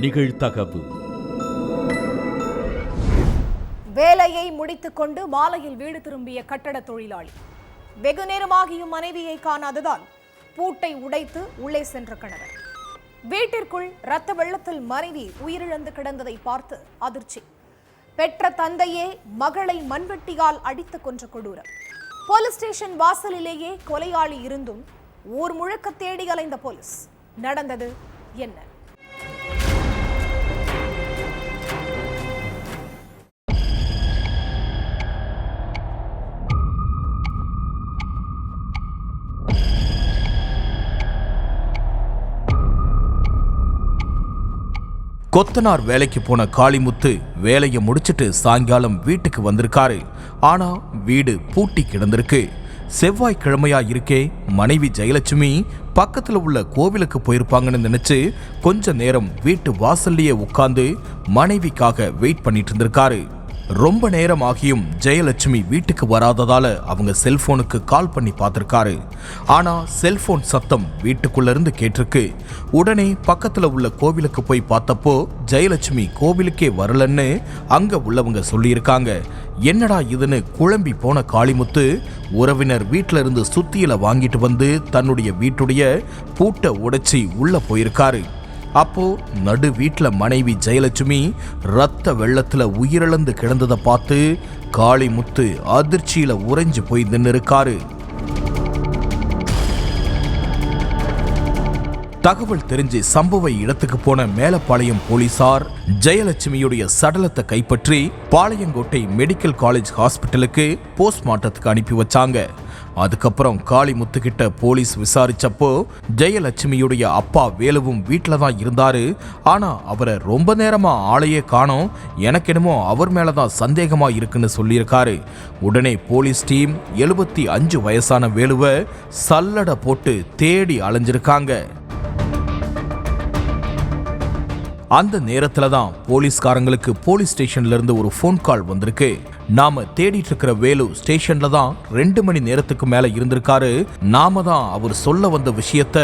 நிகழ்தகவு. வேலையை முடித்துக்கொண்டு மாலையில் வீடு திரும்பிய கட்டட தொழிலாளி வெகு நேரமாகியும் மனைவியை காணாததால் பூட்டை உடைத்து உள்ளே சென்ற கணவர். வீட்டிற்குள் இரத்த வெள்ளத்தில் மனைவி உயிரிழந்து கிடந்ததை பார்த்து அதிர்ச்சி. பெற்ற தந்தையே மகளை மண்வெட்டியால் அடித்து கொன்ற கொடூரம். போலீஸ் ஸ்டேஷன் வாசலிலேயே கொலையாளி இருந்தும் ஊர் முழுக்க தேடி அலைந்த போலீஸ். நடந்தது என்ன? கொத்தனார் வேலைக்கு போன காளிமுத்து வேலையை முடிச்சிட்டு சாயங்காலம் வீட்டுக்கு வந்திருக்காரு. ஆனா வீடு பூட்டி கிடந்திருக்கு. செவ்வாய்க்கிழமையா இருக்கே, மனைவி ஜெயலட்சுமி பக்கத்துல உள்ள கோவிலுக்கு போயிருப்பாங்கன்னு நினைச்சு கொஞ்ச நேரம் வீட்டு வாசல்லையே உட்கார்ந்து மனைவிக்காக வெயிட் பண்ணிட்டு இருந்திருக்காரு. ரொம்ப நேரம் ஆகியும் ஜெயலட்சுமி வீட்டுக்கு வராததால அவங்க செல்போனுக்கு கால் பண்ணி பார்த்திருக்காரு. ஆனா செல்போன் சத்தம் வீட்டுக்குள்ள இருந்து கேட்டிருக்கு. உடனே பக்கத்துல உள்ள கோவிலுக்கு போய் பார்த்தப்போ ஜெயலட்சுமி கோவிலுக்கே வரலன்னு அங்க உள்ளவங்க சொல்லியிருக்காங்க. என்னடா இதுன்னு குழம்பி போன காளிமுத்து உறவினர் வீட்டில இருந்து சுத்தியில வாங்கிட்டு வந்து தன்னுடைய வீட்டுடைய பூட்டை உடைச்சி உள்ள போயிருக்காரு. அப்போ நடு வீட்டுல மனைவி ஜெயலட்சுமி ரத்த வெள்ளத்துல உயிரிழந்து கிடந்ததை பார்த்து காளிமுத்து அதிர்ச்சியில உறைஞ்சு போய் நின்று இருக்காரு. தகவல் தெரிஞ்சு சம்பவ இடத்துக்கு போன மேலப்பாளையம் போலீசார் ஜெயலட்சுமியுடைய சடலத்தை கைப்பற்றி பாளையங்கோட்டை மெடிக்கல் காலேஜ் ஹாஸ்பிட்டலுக்கு போஸ்ட்மார்ட்டத்துக்கு அனுப்பி வச்சாங்க. அதுக்கப்புறம் காளிமுத்து கிட்ட போலீஸ் விசாரிச்சப்போ ஜெயலட்சுமியுடைய அப்பா வேலுவும் வீட்டில தான் இருந்தாரு. ஆனா அவரை ரொம்ப நேரமா ஆளையே காணோம், எனக்கு என்னமோ அவர் மேலதான் சந்தேகமா இருக்குன்னு சொல்லியிருக்காரு. உடனே போலீஸ் டீம் 75 வயசான வேலுவை சல்லடை போட்டு தேடி அலைஞ்சிருக்காங்க. அந்த நேரத்துல தான் போலீஸ்காரங்களுக்கு போலீஸ் ஸ்டேஷன்ல இருந்து ஒரு போன் கால் வந்திருக்கு. நாம தேடிட்டு இருக்கிற வேலு ஸ்டேஷன்ல தான் 2 மணி நேரத்துக்கு மேல இருந்திருக்காரு. நாம தான் அவர் சொல்ல வந்த விஷயத்த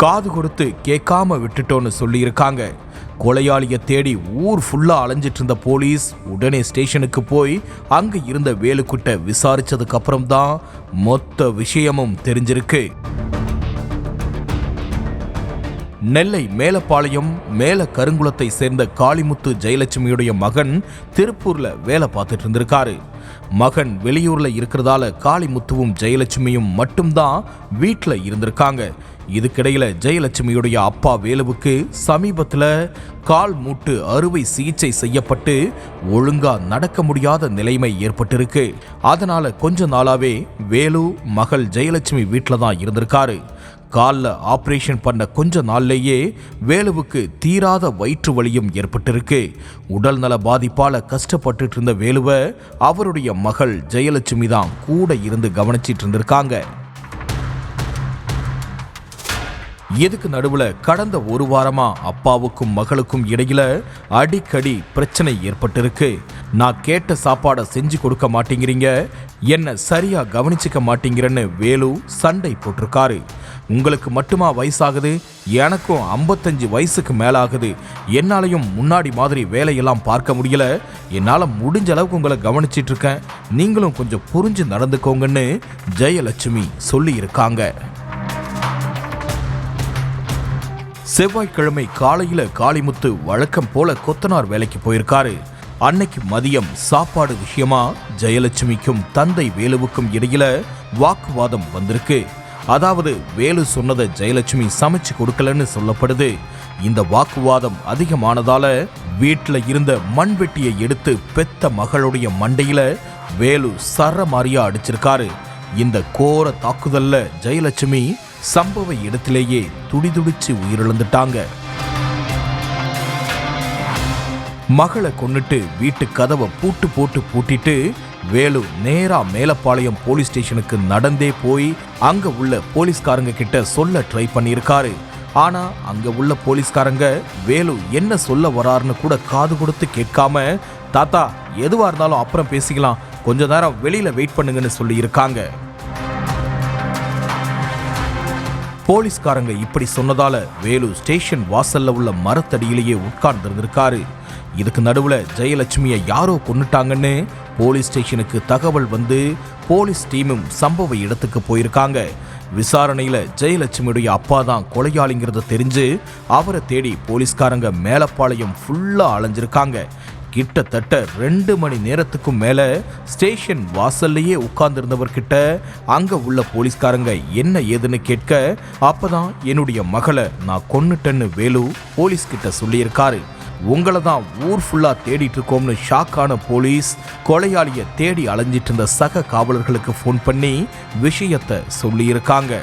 காது கொடுத்து கேட்காம விட்டுட்டோன்னு சொல்லி இருக்காங்க. கொலையாளிய தேடி ஊர் ஃபுல்லா அலைஞ்சிட்டு இருந்த போலீஸ் உடனே ஸ்டேஷனுக்கு போய் அங்க இருந்த வேலுக்கிட்ட விசாரிச்சதுக்கு அப்புறம் தான் மொத்த விஷயமும் தெரிஞ்சிருக்கு. நெல்லை மேலப்பாளையம் மேல கருங்குளத்தை சேர்ந்த காளிமுத்து ஜெயலட்சுமியுடைய மகன் திருப்பூர்ல வேலை பார்த்துட்டு இருந்திருக்காரு. மகன் வெளியூர்ல இருக்கிறதால காளிமுத்துவும் ஜெயலட்சுமியும் மட்டும்தான் வீட்டுல இருந்திருக்காங்க. இதுக்கிடையில ஜெயலட்சுமியுடைய அப்பா வேலுவுக்கு சமீபத்துல கால் மூட்டு அறுவை சிகிச்சை செய்யப்பட்டு ஒழுங்கா நடக்க முடியாத நிலைமை ஏற்பட்டிருக்கு. அதனால கொஞ்ச நாளாவே வேலு மகள் ஜெயலட்சுமி வீட்டுல தான் இருந்திருக்காரு. கால்ல ஆபரேஷன் பண்ண கொஞ்ச நாள்லேயே வேலுவுக்கு தீராத வயிற்று வலியும் ஏற்பட்டிருக்கு. உடல் நல பாதிப்பால கஷ்டப்பட்டு இருந்த வேலுவை அவருடைய மகள் ஜெயலட்சுமி தான் கூட இருந்து கவனிச்சிட்டு இருந்திருக்காங்க. இதுக்கு நடுவுல கடந்த ஒரு வாரமா அப்பாவுக்கும் மகளுக்கும் இடையில அடிக்கடி பிரச்சனை ஏற்பட்டிருக்கு. நான் கேட்ட சாப்பாடை செஞ்சு கொடுக்க மாட்டேங்கிறீங்க, என்ன சரியா கவனிச்சுக்க மாட்டேங்கிறன்னு வேலு சண்டை போட்டிருக்காரு. உங்களுக்கு மட்டுமா வயசாகுது, எனக்கும் 55 வயசுக்கு மேல ஆகுது, என்னாலையும் முன்னாடி மாதிரி வேலையெல்லாம் பார்க்க முடியல, என்னால முடிஞ்ச அளவுக்கு உங்களை கவனிச்சிட்டு இருக்கேன், நீங்களும் கொஞ்சம் புரிஞ்சு நடந்துக்கோங்கன்னு ஜெயலட்சுமி சொல்லி இருக்காங்க. செவ்வாய்க்கிழமை காலையில காளிமுத்து வழக்கம் போல கொத்தனார் வேலைக்கு போயிருக்காரு. அன்னைக்கு மதியம் சாப்பாடு விஷயமா ஜெயலட்சுமிக்கும் தந்தை வேலுவுக்கும் இடையில வாக்குவாதம் வந்திருக்கு. அதாவது வேலு சொன்னதை ஜெயலட்சுமி சமைச்சு கொடுக்கலன்னு சொல்லப்படுது. இந்த வாக்குவாதம் அதிகமானதால வீட்டுல இருந்த மண்வெட்டியை எடுத்து பெத்த மகளுடைய மண்டையில வேலு சரமாரியா அடிச்சிருக்காரு. இந்த கோர தாக்குதல்ல ஜெயலட்சுமி சம்பவ இடத்திலேயே துடிதுடிச்சு உயிரிழந்துட்டாங்க. மகளை கொன்னுட்டு வீட்டு கதவை பூட்டிட்டு வேலு நேரா மேலப்பாளையம் போலீஸ் ஸ்டேஷனுக்கு நடந்தே போய் அங்க உள்ள போலீஸ்காரங்க கிட்ட சொல்ல ட்ரை பண்ணியிருக்காரு. ஆனா அங்க உள்ள போலீஸ்காரங்க வேலு என்ன சொல்ல வராருன்னு கூட காது கொடுத்து கேட்காம, தாத்தா எதுவா இருந்தாலும் அப்புறம் பேசிக்கலாம், கொஞ்ச நேரம் வெளியில வெயிட் பண்ணுங்கன்னு சொல்லி இருக்காங்க. போலீஸ்காரங்க இப்படி சொன்னதால வேலு ஸ்டேஷன் வாசல்ல உள்ள மரத்தடியிலேயே உட்கார்ந்திருந்திருக்காரு. இதுக்கு நடுவுல ஜெயலட்சுமியை யாரோ கொன்னுட்டாங்கன்னு போலீஸ் ஸ்டேஷனுக்கு தகவல் வந்து போலீஸ் டீமும் சம்பவ இடத்துக்கு போயிருக்காங்க. விசாரணையில ஜெயலட்சுமியுடைய அப்பா தான் கொலையாளிங்கிறத தெரிஞ்சு அவரை தேடி போலீஸ்காரங்க மேலப்பாளையம் ஃபுல்லா அலைஞ்சிருக்காங்க. கிட்டத்தட்ட 2 மணி நேரத்துக்கும் மேல ஸ்டேஷன் வாசல்லையே உட்கார்ந்திருந்தவர்கிட்ட அங்க உள்ள போலீஸ்காரங்க என்ன ஏதுன்னு கேட்க, அப்பதான் என்னுடைய மகளை நான் கொன்னுட்டேன்னு வேலு போலீஸ் கிட்ட சொல்லியிருக்காரு. உங்களை தான் ஊர் ஃபுல்லா தேடிட்டு இருக்கோம்னு ஷாக்கான போலீஸ் கொலையாளியை தேடி அலைஞ்சிட்டு இருந்த சக காவலர்களுக்கு ஃபோன் பண்ணி விஷயத்தை சொல்லியிருக்காங்க.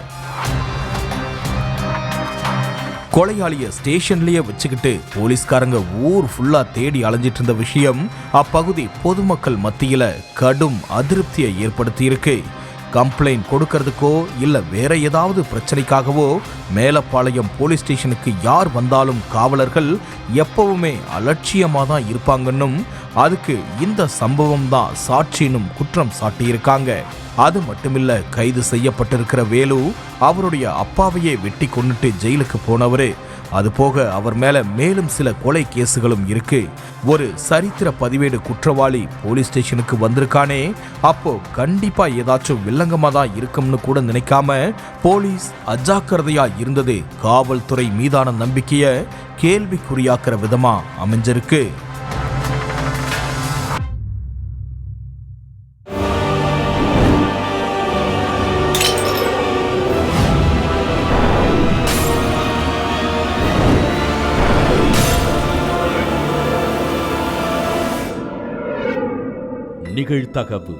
கொலையாளிய ஸ்டேஷன்லயே வச்சுக்கிட்டு போலீஸ்காரங்க ஊர் ஃபுல்லா தேடி அலைஞ்சிட்டு இருந்த விஷயம் அப்பகுதி பொதுமக்கள் மத்தியில கடும் அதிருப்தியை ஏற்படுத்தி இருக்கு. கம்ப்ளைண்ட் கொடுக்கறதுக்கோ இல்ல வேற ஏதாவது பிரச்சனைக்காகவோ மேலப்பாளையம் போலீஸ் ஸ்டேஷனுக்கு யார் வந்தாலும் காவலர்கள் எப்பவுமே அலட்சியமா தான் இருப்பாங்கன்னும் அதுக்கு இந்த சம்பவம் தான் சாட்சினும் குற்றம் சாட்டியிருக்காங்க. அது மட்டுமில்ல, கைது செய்யப்பட்டிருக்கிற வேலு அவருடைய அப்பாவையே வெட்டி கொன்னுட்டு ஜெயிலுக்கு போனவரு. அதுபோக அவர் மேல மேலும் சில கொலை கேசுகளும் இருக்கு. ஒரு சரித்திர பதிவேடு குற்றவாளி போலீஸ் ஸ்டேஷனுக்கு வந்திருக்கானே, அப்போ கண்டிப்பா ஏதாச்சும் வில்லங்கமா தான் இருக்கும்னு கூட நினைக்காம போலீஸ் அஜாக்கிரதையா இருந்தது காவல்துறை மீதான நம்பிக்கைய கேள்விக்குறியாக்குற விதமா அமைஞ்சிருக்கு. நிகழ்தகவு